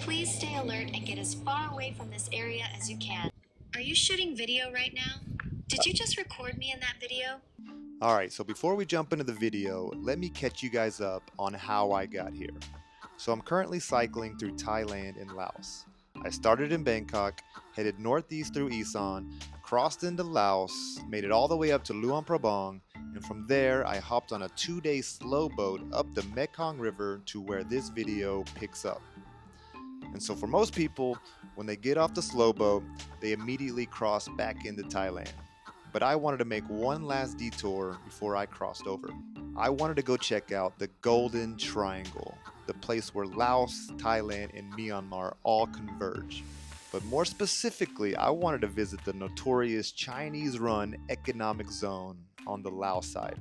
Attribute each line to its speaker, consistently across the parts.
Speaker 1: Please stay alert and get as far away from this area as you can. Are you shooting video right now? Did you just record me in that video?
Speaker 2: Alright, so before we jump into the video, let me catch you guys up on how I got here. So I'm currently cycling through Thailand and Laos. I started in Bangkok, headed northeast through Isan, crossed into Laos, made it all the way up to Luang Prabang, and from there I hopped on a 2-day slow boat up the Mekong River to where this video picks up. And so for most people, when they get off the slow boat, they immediately cross back into Thailand. But I wanted to make one last detour before I crossed over. I wanted to go check out the Golden Triangle, the place where Laos, Thailand, and Myanmar all converge. But more specifically, I wanted to visit the notorious Chinese-run economic zone on the Laos side.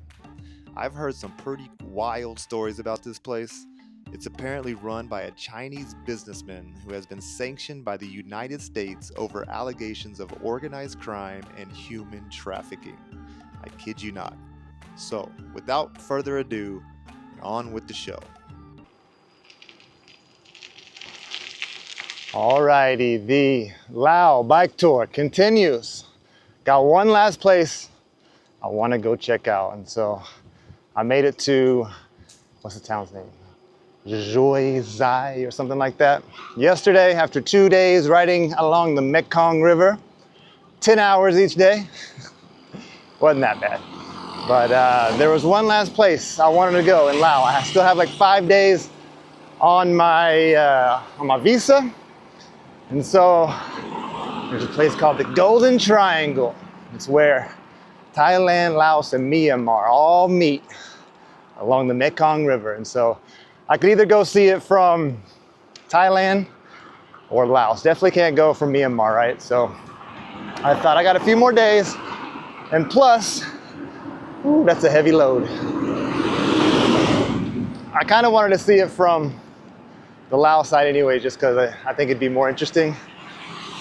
Speaker 2: I've heard some pretty wild stories about this place. It's apparently run by a Chinese businessman who has been sanctioned by the United States over allegations of organized crime and human trafficking. I kid you not. So, without further ado, on with the show.
Speaker 3: Alrighty, the Laos bike tour continues. Got one last place I want to go check out, and so I made it to, what's the town's name? Joy Zai or something like that. Yesterday, after 2 days riding along the Mekong River, 10 hours each day. Wasn't that bad. But there was one last place I wanted to go in Laos. I still have like 5 days on my visa. And so there's a place called the Golden Triangle. It's where Thailand, Laos, and Myanmar all meet along the Mekong River. And so I could either go see it from Thailand or Laos. Definitely can't go from Myanmar, right? So I thought I got a few more days, and plus, ooh, that's a heavy load. I kind of wanted to see it from the Laos side anyway, just because I think it'd be more interesting.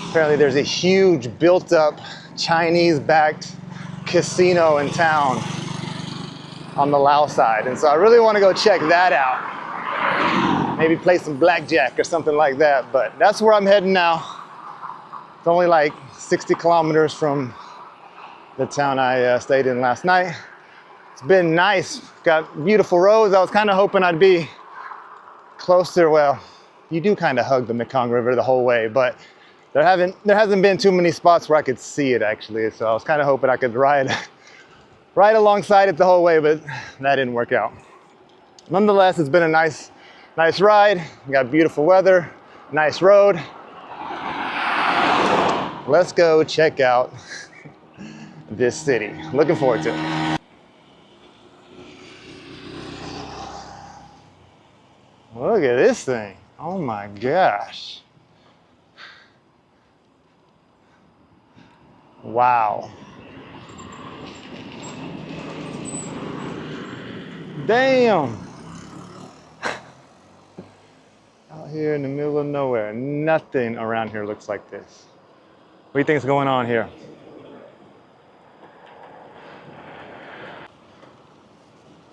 Speaker 3: Apparently there's a huge built-up Chinese-backed casino in town on the Laos side, and so I really want to go check that out. Maybe play some blackjack or something like that, but that's where I'm heading now. It's only like 60 kilometers from the town I stayed in last night. It's been nice, got beautiful roads. I was kind of hoping I'd be closer. Well, you do kind of hug the Mekong River the whole way, but there hasn't been too many spots where I could see it actually, so I was kind of hoping I could ride alongside it the whole way, but that didn't work out. Nonetheless, it's been a nice ride. We got beautiful weather, nice road. Let's go check out this city. Looking forward to it. Look at this thing. Oh my gosh. Wow. Damn. Out here in the middle of nowhere. Nothing around here looks like this. What do you think's going on here?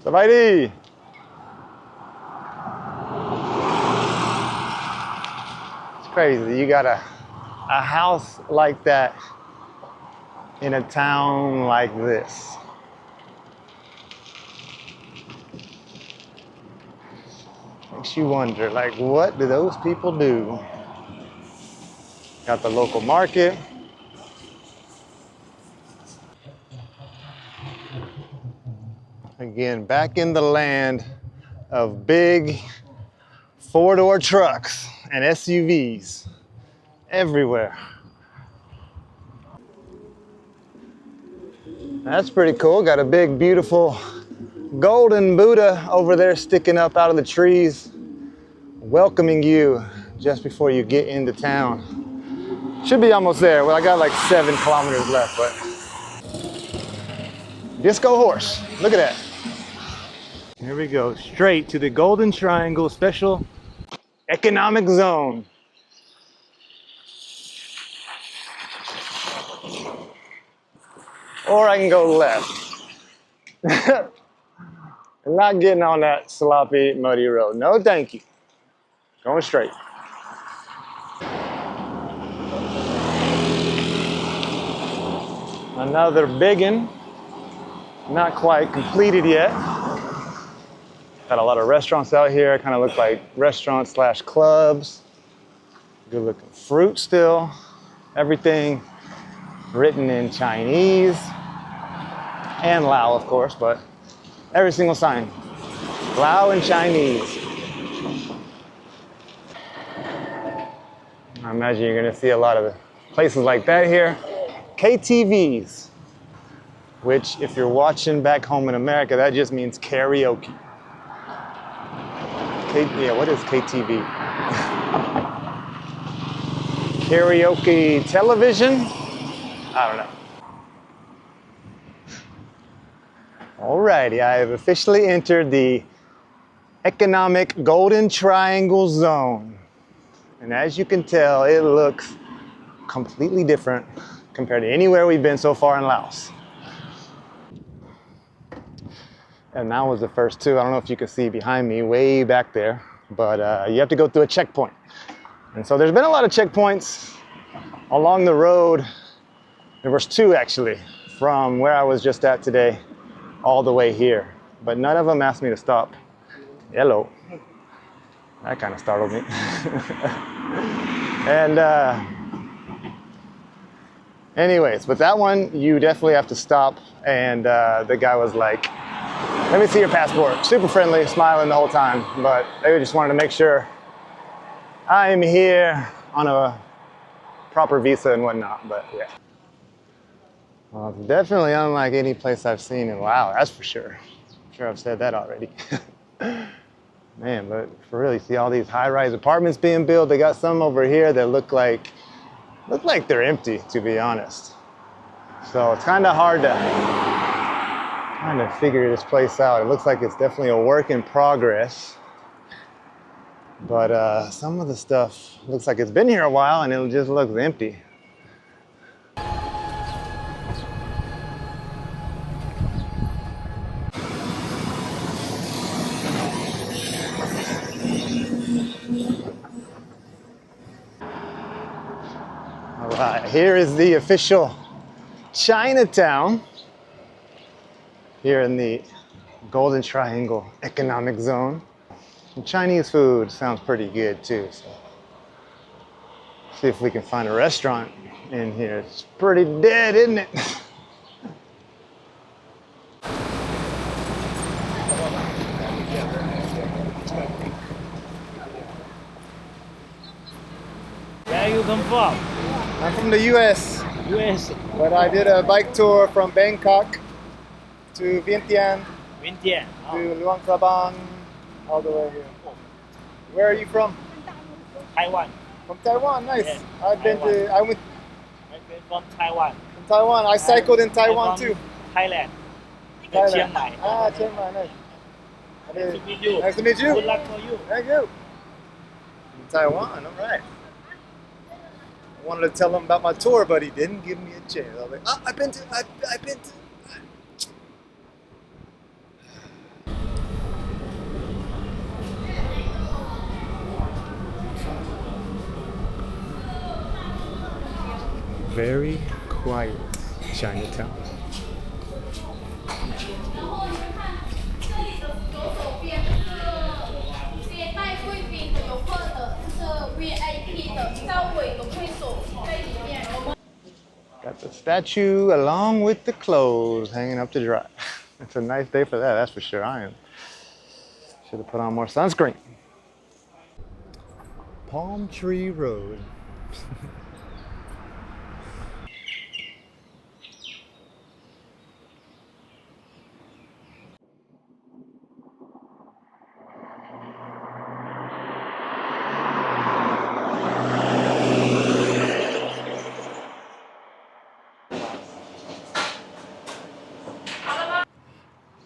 Speaker 3: Sabaidi. It's crazy. You got a house like that in a town like this. Makes you wonder, like, what do those people do? Got the local market. Again, back in the land of big 4-door trucks and SUVs everywhere. That's pretty cool. Got a big, beautiful golden Buddha over there sticking up out of the trees, welcoming you just before you get into town. Should be almost there. Well, I got like 7 kilometers left, but disco horse. Look at that. Here we go, straight to the Golden Triangle Special Economic Zone. Or I can go left. I'm not getting on that sloppy, muddy road. No, thank you. Going straight. Another biggin, not quite completed yet. Got a lot of restaurants out here, kind of look like restaurants slash clubs. Good looking fruit still. Everything written in Chinese and Lao, of course, but every single sign, Lao and Chinese. I imagine you're gonna see a lot of places like that here. KTVs, which if you're watching back home in America, that just means karaoke. Yeah, what is KTV? Karaoke television? I don't know. Alrighty, I have officially entered the economic golden triangle zone. And as you can tell, it looks completely different compared to anywhere we've been so far in Laos. And that was the first two. I don't know if you can see behind me, way back there, but you have to go through a checkpoint. And so there's been a lot of checkpoints along the road. There was two actually, from where I was just at today, all the way here. But none of them asked me to stop. Hello. That kind of startled me. And anyways, but that one, you definitely have to stop. And the guy was like, let me see your passport. Super friendly, smiling the whole time. But they just wanted to make sure I'm here on a proper visa and whatnot, but yeah. Well, it's definitely unlike any place I've seen in Laos, that's for sure. I'm sure I've said that already. Man, but for real, you see all these high-rise apartments being built. They got some over here that look like they're empty, to be honest. So it's kind of hard to figure this place out. It looks like it's definitely a work in progress. But some of the stuff looks like it's been here a while and it just looks empty. All right, here is the official Chinatown here in the Golden Triangle Economic Zone. And Chinese food sounds pretty good too, so see if we can find a restaurant in here. It's pretty dead, isn't it?
Speaker 4: Where you come from?
Speaker 2: I'm from the US,
Speaker 4: US.
Speaker 2: but I did a bike tour from Bangkok to Vientiane
Speaker 4: Vientiane.
Speaker 2: to Luang Prabang, all the way here. Where are you from?
Speaker 4: Taiwan.
Speaker 2: From Taiwan, nice.
Speaker 4: Yeah,
Speaker 2: I went
Speaker 4: I've been from Taiwan.
Speaker 2: from Taiwan. I cycled in Taiwan
Speaker 4: I'm from
Speaker 2: too.
Speaker 4: Thailand.
Speaker 2: Thailand.
Speaker 4: Chiang Mai.
Speaker 2: Ah, Chiang Mai, nice.
Speaker 4: Nice to meet you.
Speaker 2: Nice to meet you.
Speaker 4: Good luck for you.
Speaker 2: Thank you. In Taiwan, all right. I wanted to tell him about my tour, but he didn't give me a chance. I was like, oh, I've been to. Very quiet Chinatown. Got the statue along with the clothes hanging up to dry. It's a nice day for that, that's for sure. Should have put on more sunscreen. Palm Tree Road.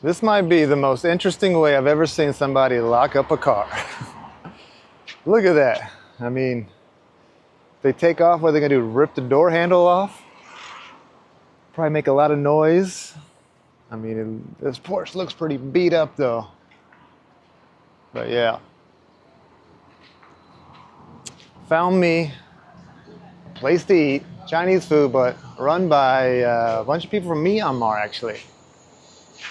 Speaker 2: This might be the most interesting way I've ever seen somebody lock up a car. Look at that. I mean, if they take off, what are they gonna do? Rip the door handle off? Probably make a lot of noise. I mean, this Porsche looks pretty beat up though. But yeah. Found me a place to eat
Speaker 3: Chinese food, but run by a bunch of people from Myanmar, actually.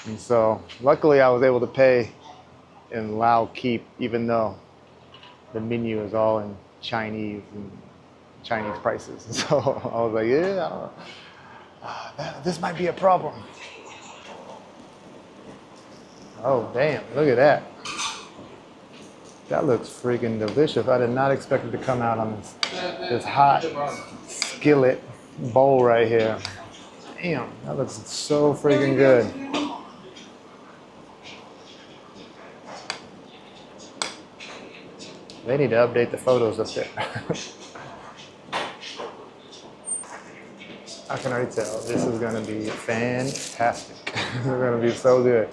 Speaker 3: And so, luckily, I was able to pay in Lao Keep, even though the menu is all in Chinese and Chinese prices. So I was like, yeah, I don't know. This might be a problem. Oh, damn, look at that. That looks freaking delicious. I did not expect it to come out on this hot skillet bowl right here. Damn, that looks so freaking good. They need to update the photos up there. I can already tell this is gonna be fantastic. It's gonna be so good.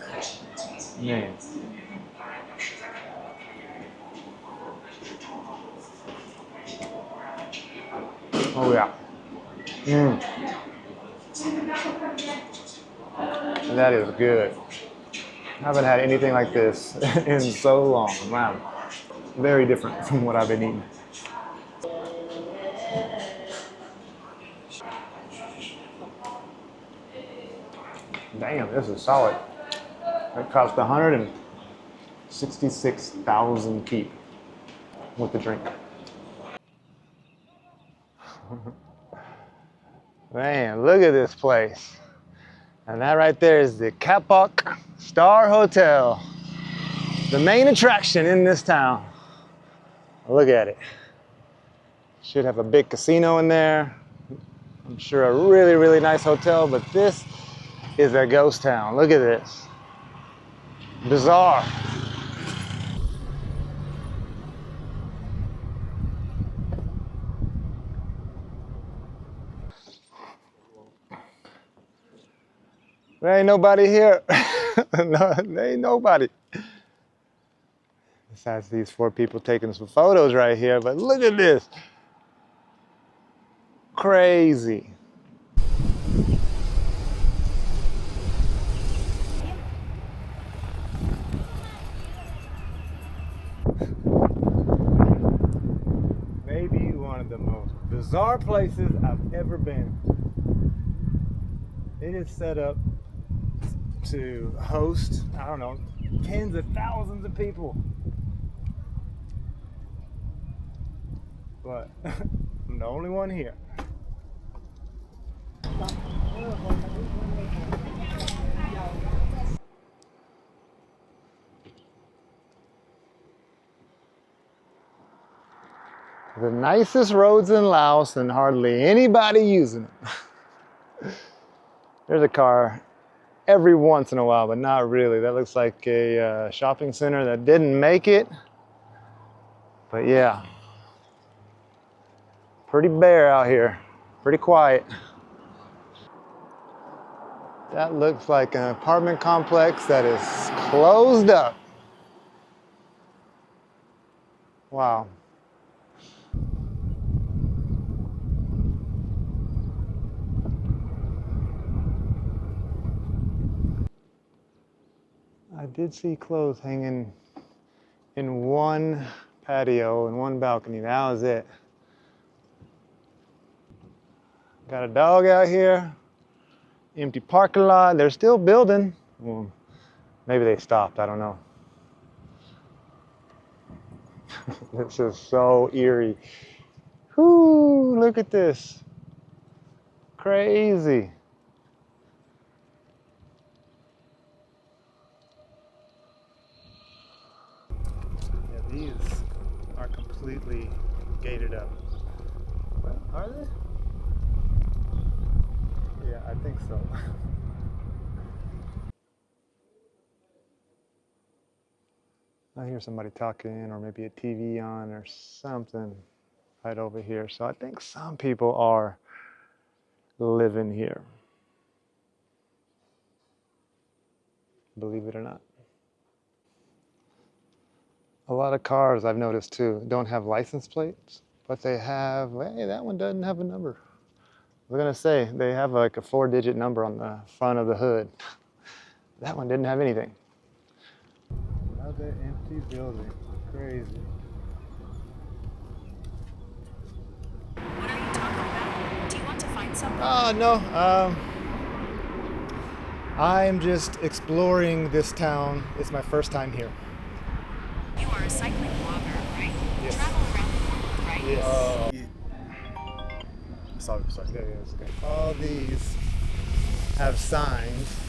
Speaker 3: Man. Oh yeah. That is good. I haven't had anything like this in so long. Wow. Very different from what I've been eating. Damn, this is solid. It cost 166,000 keep with the drink. Man, look at this place. And that right there is the Kapok Star Hotel, the main attraction in this town. Look at it. Should have a big casino in there. I'm sure a really, really nice hotel, but this is a ghost town. Look at this. Bizarre. There ain't nobody here. No, there ain't nobody. Besides these 4 people taking some photos right here, but look at this. Crazy. Maybe one of the most bizarre places I've ever been. It is set up to host, I don't know, tens of thousands of people. But I'm the only one here. The nicest roads in Laos and hardly anybody using them. There's a car every once in a while, but not really. That looks like a shopping center that didn't make it. But yeah, pretty bare out here, pretty quiet. That looks like an apartment complex that is closed up. Wow. I did see clothes hanging in one patio and one balcony. That was it. Got a dog out here. Empty parking lot. They're still building. Well, maybe they stopped. I don't know. This is so eerie. Whoo, look at this. Crazy. Yeah, these are completely gated up. Well, are they? Yeah, I think so. I hear somebody talking or maybe a TV on or something right over here. So I think some people are living here. Believe it or not. A lot of cars I've noticed too don't have license plates, but they have, hey, that one doesn't have a number. I was gonna say, they have like a 4-digit number on the front of the hood. That one didn't have anything. Another empty building, crazy.
Speaker 1: What are you talking about? Do you want something?
Speaker 3: No. I'm just exploring this town. It's my first time here.
Speaker 1: You are a cycling blogger, right?
Speaker 3: Yes.
Speaker 1: Travel around the world, right?
Speaker 3: Yes. Sorry. Yeah, it's okay. All these have signs,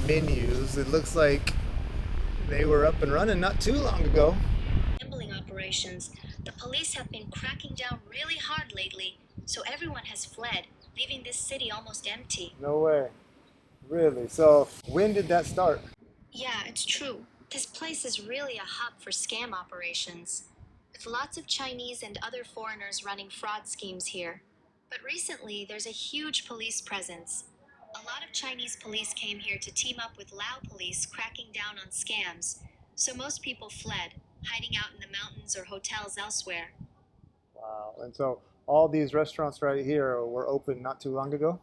Speaker 3: menus. It looks like they were up and running not too long ago.
Speaker 1: Gambling operations. The police have been cracking down really hard lately, so everyone has fled, leaving this city almost empty.
Speaker 3: No way. Really? So when did that start?
Speaker 1: Yeah, it's true. This place is really a hub for scam operations, with lots of Chinese and other foreigners running fraud schemes here. But recently, there's a huge police presence. A lot of Chinese police came here to team up with Lao police cracking down on scams, so most people fled, hiding out in the mountains or hotels elsewhere.
Speaker 3: Wow. And so all these restaurants right here were open not too long ago?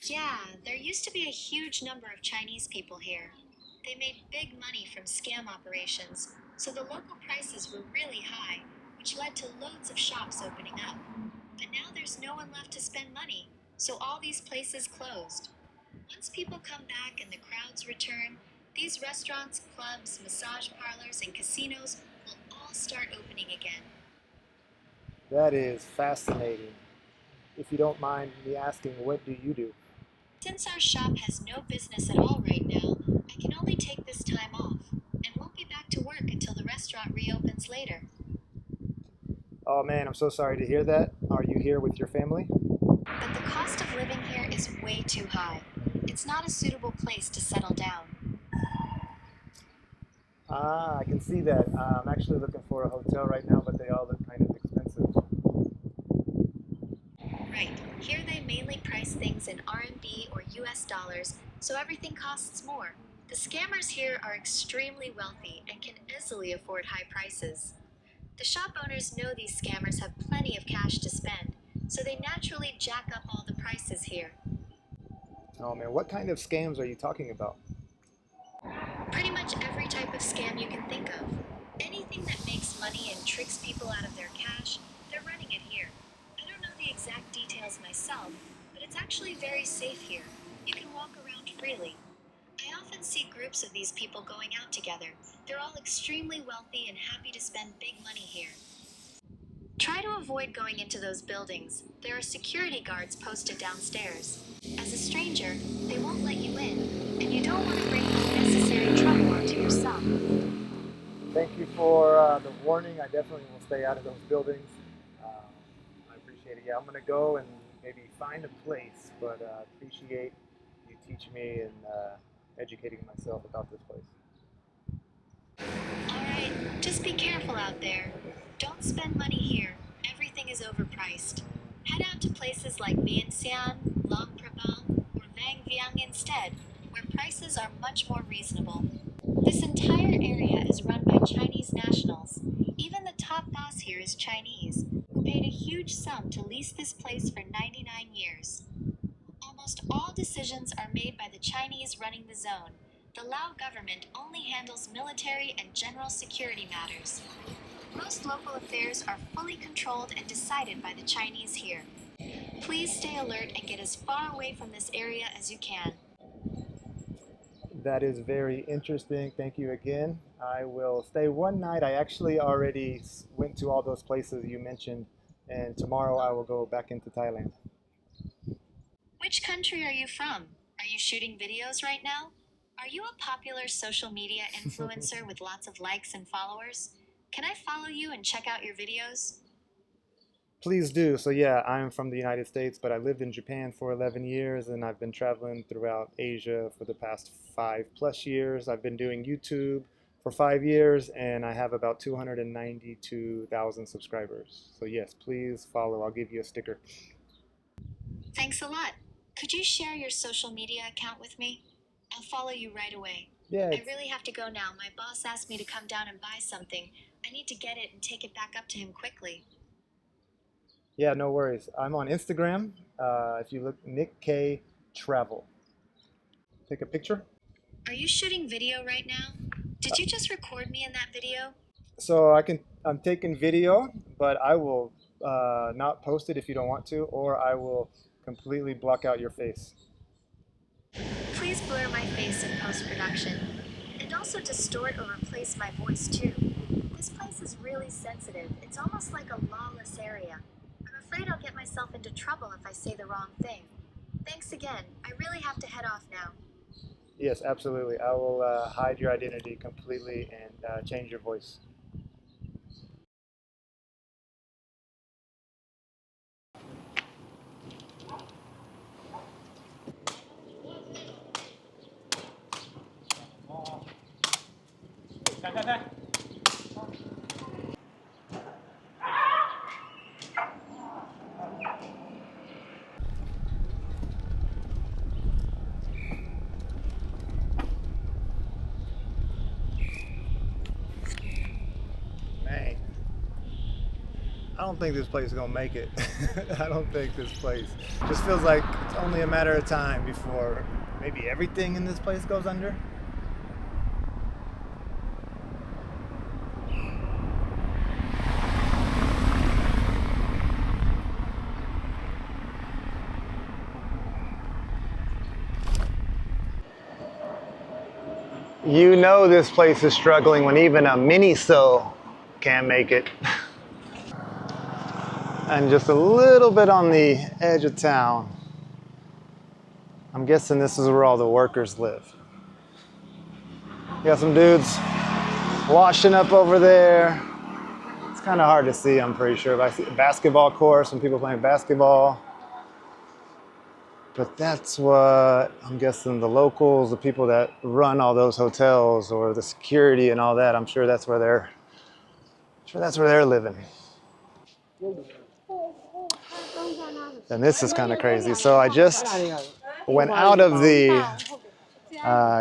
Speaker 1: Yeah, there used to be a huge number of Chinese people here. They made big money from scam operations, so the local prices were really high, which led to loads of shops opening up. But now there's no one left to spend money, so all these places closed. Once people come back and the crowds return, these restaurants, clubs, massage parlors, and casinos will all start opening again.
Speaker 3: That is fascinating. If you don't mind me asking, what do you do?
Speaker 1: Since our shop has no business at all right now, I can only take this time off, and won't be back to work until the restaurant reopens later.
Speaker 3: Oh man, I'm so sorry to hear that. Are you here with your family?
Speaker 1: But the cost of living here is way too high. It's not a suitable place to settle down.
Speaker 3: Ah, I can see that. I'm actually looking for a hotel right now, but they all look kind of expensive.
Speaker 1: Right, here they mainly price things in RMB or US dollars, so everything costs more. The scammers here are extremely wealthy and can easily afford high prices. The shop owners know these scammers have plenty of cash to spend, so they naturally jack up all the prices here.
Speaker 3: Oh man, what kind of scams are you talking about?
Speaker 1: Pretty much every type of scam you can think of. Anything that makes money and tricks people out of their cash, they're running it here. I don't know the exact details myself, but it's actually very safe here. You can walk around freely. I often see groups of these people going out together. They're all extremely wealthy and happy to spend big money here. Try to avoid going into those buildings. There are security guards posted downstairs. As a stranger, they won't let you in, and you don't want to bring unnecessary trouble onto yourself.
Speaker 3: Thank you for the warning. I definitely will stay out of those buildings. I appreciate it. Yeah, I'm gonna go and maybe find a place, but appreciate you teaching me and educating myself about this place.
Speaker 1: Alright, just be careful out there. Don't spend money here. Everything is overpriced. Head out to places like Vientiane, Luang Prabang, or Vang Vieng instead, where prices are much more reasonable. This entire area is run by Chinese nationals. Even the top boss here is Chinese, who paid a huge sum to lease this place for 99 years. Almost all decisions are made by the Chinese running the zone. The Lao government only handles military and general security matters. Most local affairs are fully controlled and decided by the Chinese here. Please stay alert and get as far away from this area as you can.
Speaker 3: That is very interesting. Thank you again. I will stay one night. I actually already went to all those places you mentioned, and tomorrow I will go back into Thailand.
Speaker 1: Which country are you from? Are you shooting videos right now? Are you a popular social media influencer with lots of likes and followers? Can I follow you and check out your videos?
Speaker 3: Please do. So yeah, I'm from the United States, but I lived in Japan for 11 years, and I've been traveling throughout Asia for the past 5+ years. I've been doing YouTube for 5 years, and I have about 292,000 subscribers. So yes, please follow. I'll give you a sticker.
Speaker 1: Thanks a lot. Could you share your social media account with me? I'll follow you right away.
Speaker 3: Yeah,
Speaker 1: I really have to go now. My boss asked me to come down and buy something. I need to get it and take it back up to him quickly.
Speaker 3: yeah, no worries. I'm on Instagram. If you look, Nick K Travel. Take a picture.
Speaker 1: Are you shooting video right now? Did you just record me in that video?
Speaker 3: So I'm taking video, but I will not post it if you don't want to, or I will completely block out your face.
Speaker 1: Please blur my face in post-production. And also distort or replace my voice too. This place is really sensitive. It's almost like a lawless area. I'm afraid I'll get myself into trouble if I say the wrong thing. Thanks again. I really have to head off now.
Speaker 3: Yes, absolutely. I will hide your identity completely and change your voice. Man, I don't think this place is gonna make it. I don't think this place. Just feels like it's only a matter of time before maybe everything in this place goes under. You know this place is struggling when even a mini-so can't make it. And just a little bit on the edge of town. I'm guessing this is where all the workers live. You got some dudes washing up over there. It's kind of hard to see, I'm pretty sure. I see a basketball court, some people playing basketball. But that's what I'm guessing the locals, the people that run all those hotels or the security and all that, I'm sure that's where they're living. And this is kind of crazy. So I just went out of the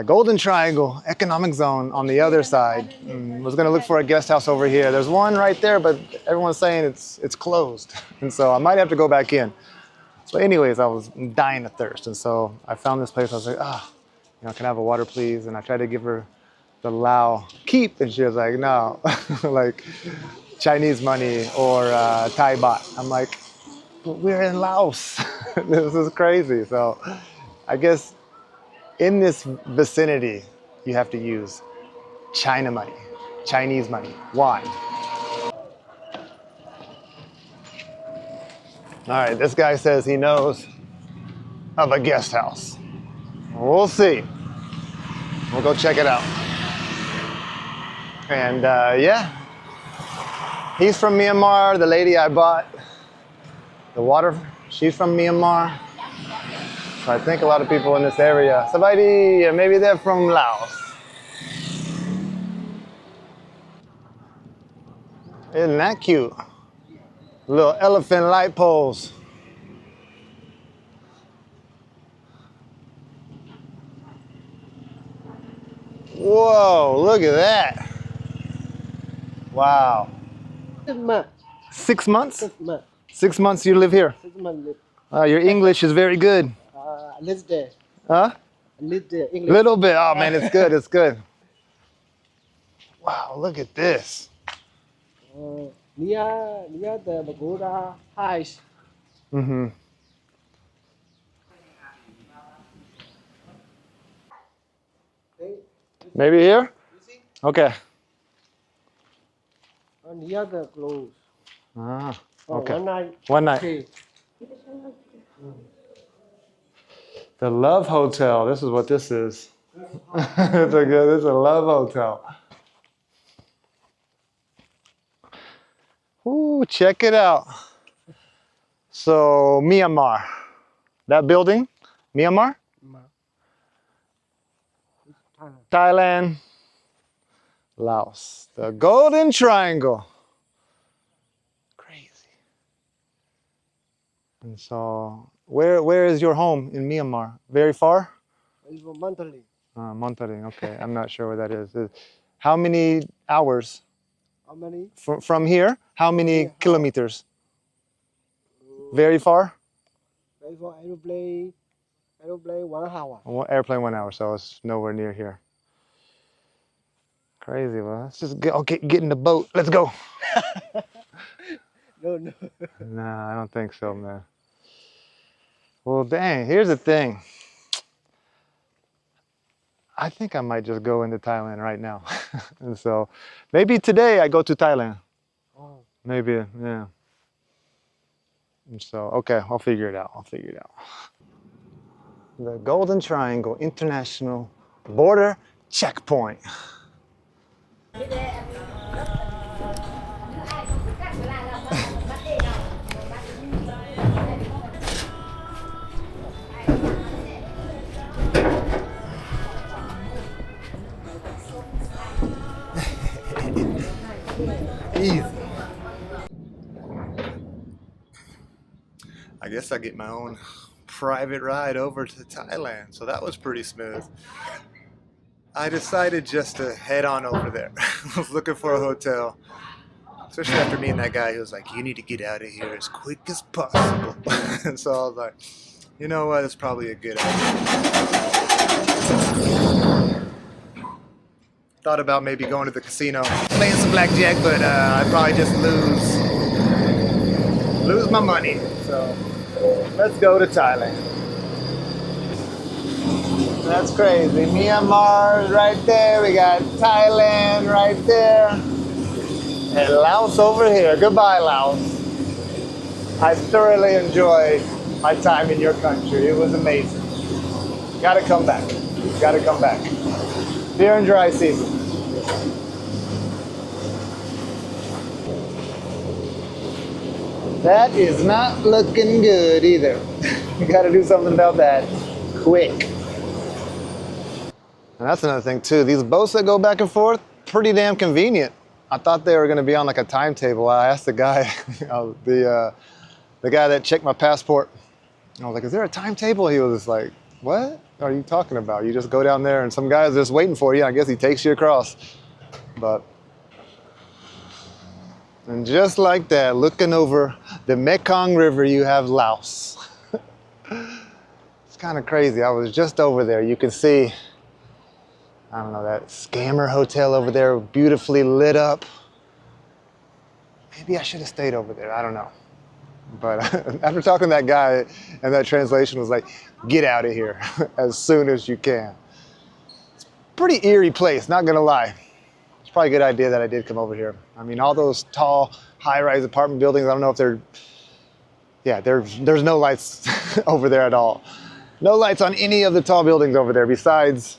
Speaker 3: Golden Triangle economic zone on the other side. Was going to look for a guest house over here. There's one right there, but everyone's saying it's closed. And so I might have to go back in. So anyways, I was dying of thirst. And so I found this place. I was like, can I have a water, please? And I tried to give her the Lao keep. And she was like, no, like Chinese money or Thai baht. I'm like, but we're in Laos. This is crazy. So I guess in this vicinity, you have to use China money, Chinese money. Why? All right, this guy says he knows of a guest house. We'll see. We'll go check it out. And yeah, he's from Myanmar. The lady I bought the water, she's from Myanmar. So I think a lot of people in this area, Sabaidi, maybe they're from Laos. Isn't that cute? Little elephant light poles. Whoa, look at that. Wow.
Speaker 5: 6 months.
Speaker 3: 6 months?
Speaker 5: 6 months.
Speaker 3: 6 months you live here?
Speaker 5: 6 months.
Speaker 3: Your English is very good.
Speaker 5: A little there.
Speaker 3: Huh?
Speaker 5: A little there. English.
Speaker 3: Little bit. Oh man, it's good. It's good. Wow, look at this.
Speaker 5: Near the pagoda heights.
Speaker 3: Mm-hmm. Maybe here? Okay.
Speaker 5: Near the close.
Speaker 3: Ah, okay.
Speaker 5: 1 night.
Speaker 3: One night.
Speaker 5: Okay.
Speaker 3: The Love Hotel. This is what this is. This is a Love Hotel. Ooh, check it out. So Myanmar. That building, Myanmar, Thailand, Laos. The Golden Triangle. Crazy. And so, where is your home in Myanmar? Very far?
Speaker 5: It's monthly.
Speaker 3: Monterey. Okay, I'm not sure where that is. How many hours
Speaker 5: How many?
Speaker 3: from here? How many kilometers? Very far?
Speaker 5: For aeroplane 1 hour.
Speaker 3: Airplane 1 hour, so it's nowhere near here. Crazy. Well, let's just get in the boat. Let's go.
Speaker 5: No.
Speaker 3: Nah, I don't think so, man. Well, dang, here's the thing. I think I might just go into Thailand right now. And so maybe today I go to Thailand.
Speaker 5: Oh.
Speaker 3: Maybe, yeah. And so, okay, I'll figure it out. I'll figure it out. The Golden Triangle International Border Checkpoint. Easy. I guess I get my own private ride over to Thailand, so that was pretty smooth. I decided just to head on over there. I was looking for a hotel, especially after meeting that guy who was like, you need to get out of here as quick as possible. And so I was like, you know what, it's probably a good idea. Thought about maybe going to the casino, playing some blackjack, but I'd probably just lose my money. So let's go to Thailand. That's crazy. Myanmar right there. We got Thailand right there. And Laos over here. Goodbye, Laos. I thoroughly enjoyed my time in your country. It was amazing. Gotta come back. Gotta come back. Beer and dry season. That is not looking good either. You gotta do something about that quick. And that's another thing too. These boats that go back and forth, pretty damn convenient. I thought they were gonna be on like a timetable. I asked the guy, the guy that checked my passport. I was like, is there a timetable? He was just like, what are you talking about? You just go down there and some guy's just waiting for you. I guess he takes you across. And just like that, looking over the Mekong River, you have Laos. It's kind of crazy. I was just over there. You can see, I don't know, that scammer hotel over there, beautifully lit up. Maybe I should have stayed over there. I don't know. But after talking to that guy, and that translation was like, get out of here as soon as you can. It's a pretty eerie place, not gonna lie. It's probably a good idea that I did come over here. I mean, all those tall, high-rise apartment buildings, I don't know if they're, yeah, there's no lights over there at all. No lights on any of the tall buildings over there besides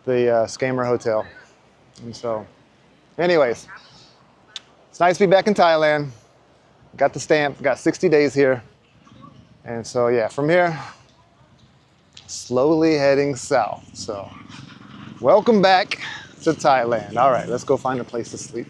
Speaker 3: the scammer hotel. And so, anyways, it's nice to be back in Thailand. Got the stamp, got 60 days here. And so, yeah, from here, slowly heading south. So, welcome back to Thailand. All right, let's go find a place to sleep.